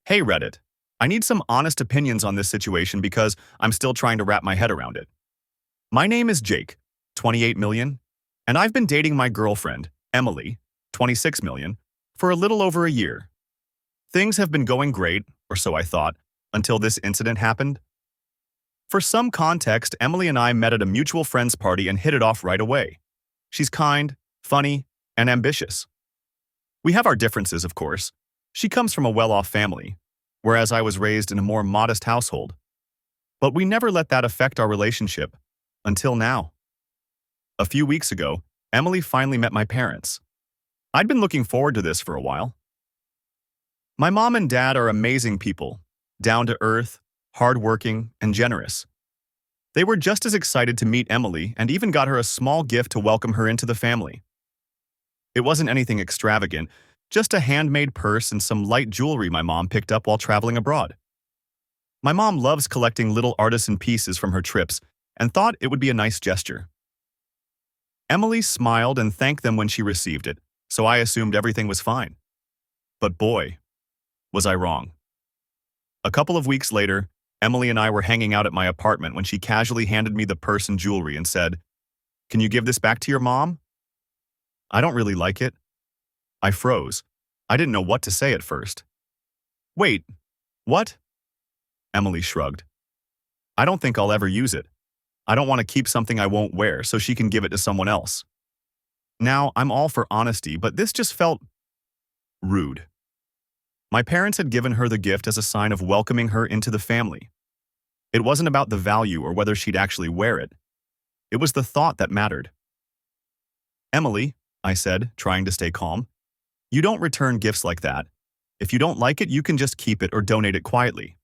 Hey Reddit, I need some honest opinions on this situation because I'm still trying to wrap my head around it. My name is Jake, 28 million, and I've been dating my girlfriend, Emily, 26 million, for a little over a year. Things have been going great, or so I thought, until this incident happened. For some context, Emily and I met at a mutual friend's party and hit it off right away. She's kind, funny, and ambitious. We have our differences, of course. She comes from a well-off family, whereas I was raised in a more modest household. But we never let that affect our relationship, until now. A few weeks ago, Emily finally met my parents. I'd been looking forward to this for a while. My mom and dad are amazing people, down-to-earth, hardworking, and generous. They were just as excited to meet Emily and even got her a small gift to welcome her into the family. It wasn't anything extravagant, just a handmade purse and some light jewelry my mom picked up while traveling abroad. My mom loves collecting little artisan pieces from her trips and thought it would be a nice gesture. Emily smiled and thanked them when she received it, so I assumed everything was fine. But boy, was I wrong. A couple of weeks later, Emily and I were hanging out at my apartment when she casually handed me the purse and jewelry and said, "Can you give this back to your mom?" I don't really like it. I froze. I didn't know what to say at first. Wait, what? Emily shrugged. I don't think I'll ever use it. I don't want to keep something I won't wear so she can give it to someone else. Now, I'm all for honesty, but this just felt rude. My parents had given her the gift as a sign of welcoming her into the family. It wasn't about the value or whether she'd actually wear it. It was the thought that mattered. Emily, I said, trying to stay calm, you don't return gifts like that. If you don't like it, you can just keep it or donate it quietly.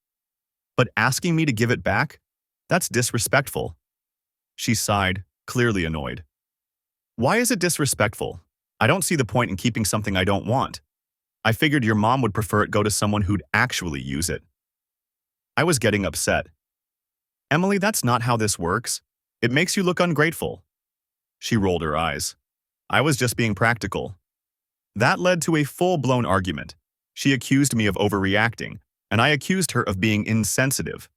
But asking me to give it back? That's disrespectful. She sighed, clearly annoyed. Why is it disrespectful? I don't see the point in keeping something I don't want. I figured your mom would prefer it go to someone who'd actually use it. I was getting upset. Emily, that's not how this works. It makes you look ungrateful. She rolled her eyes. I was just being practical. That led to a full-blown argument. She accused me of overreacting, and I accused her of being insensitive.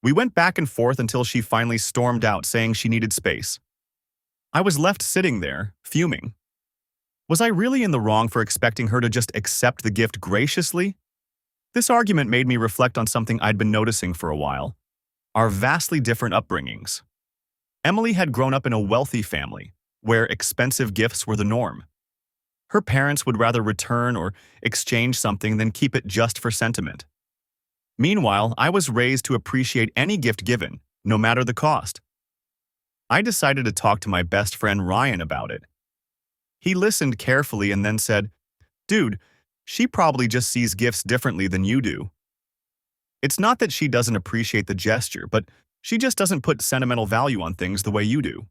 We went back and forth until she finally stormed out saying she needed space. I was left sitting there, fuming. Was I really in the wrong for expecting her to just accept the gift graciously? This argument made me reflect on something I'd been noticing for a while: our vastly different upbringings. Emily had grown up in a wealthy family, where expensive gifts were the norm. Her parents would rather return or exchange something than keep it just for sentiment. Meanwhile, I was raised to appreciate any gift given, no matter the cost. I decided to talk to my best friend Ryan about it. He listened carefully and then said, "Dude, she probably just sees gifts differently than you do. It's not that she doesn't appreciate the gesture, but she just doesn't put sentimental value on things the way you do."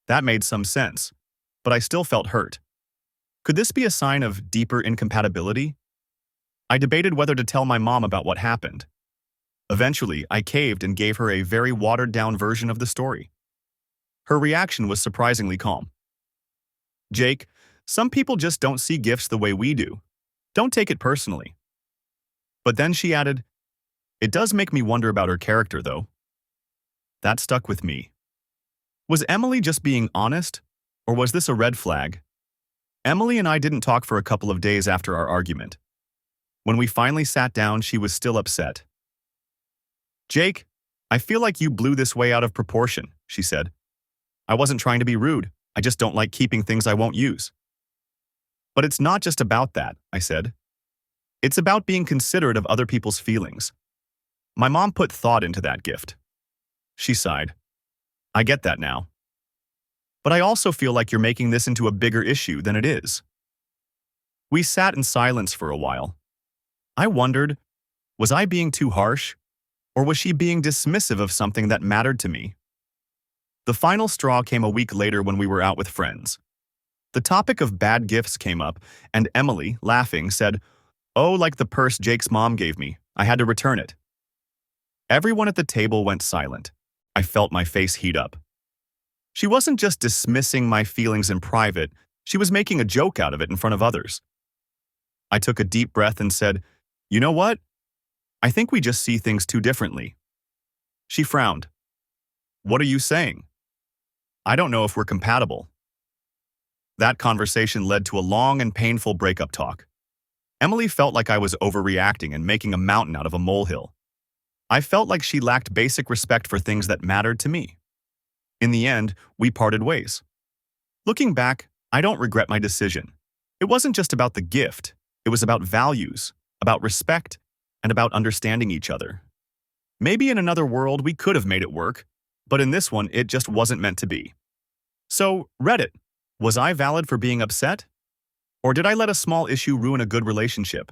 That made some sense, but I still felt hurt. Could this be a sign of deeper incompatibility? I debated whether to tell my mom about what happened. Eventually, I caved and gave her a very watered-down version of the story. Her reaction was surprisingly calm. "Jake, some people just don't see gifts the way we do. Don't take it personally." But then she added, "It does make me wonder about her character, though." That stuck with me. Was Emily just being honest, or was this a red flag? Emily and I didn't talk for a couple of days after our argument. When we finally sat down, she was still upset. "Jake, I feel like you blew this way out of proportion," she said. "I wasn't trying to be rude. I just don't like keeping things I won't use." "But it's not just about that," I said. "It's about being considerate of other people's feelings. My mom put thought into that gift." She sighed. "I get that now. But I also feel like you're making this into a bigger issue than it is." We sat in silence for a while. I wondered, was I being too harsh? Or was she being dismissive of something that mattered to me? The final straw came a week later when we were out with friends. The topic of bad gifts came up, and Emily, laughing, said, "Oh, like the purse Jake's mom gave me. I had to return it." Everyone at the table went silent. I felt my face heat up. She wasn't just dismissing my feelings in private, she was making a joke out of it in front of others. I took a deep breath and said, You know what? I think we just see things too differently. She frowned. What are you saying? I don't know if we're compatible. That conversation led to a long and painful breakup talk. Emily felt like I was overreacting and making a mountain out of a molehill. I felt like she lacked basic respect for things that mattered to me. In the end, we parted ways. Looking back, I don't regret my decision. It wasn't just about the gift. It was about values, about respect, and about understanding each other. Maybe in another world we could have made it work, but in this one it just wasn't meant to be. So, Reddit, was I valid for being upset? Or did I let a small issue ruin a good relationship?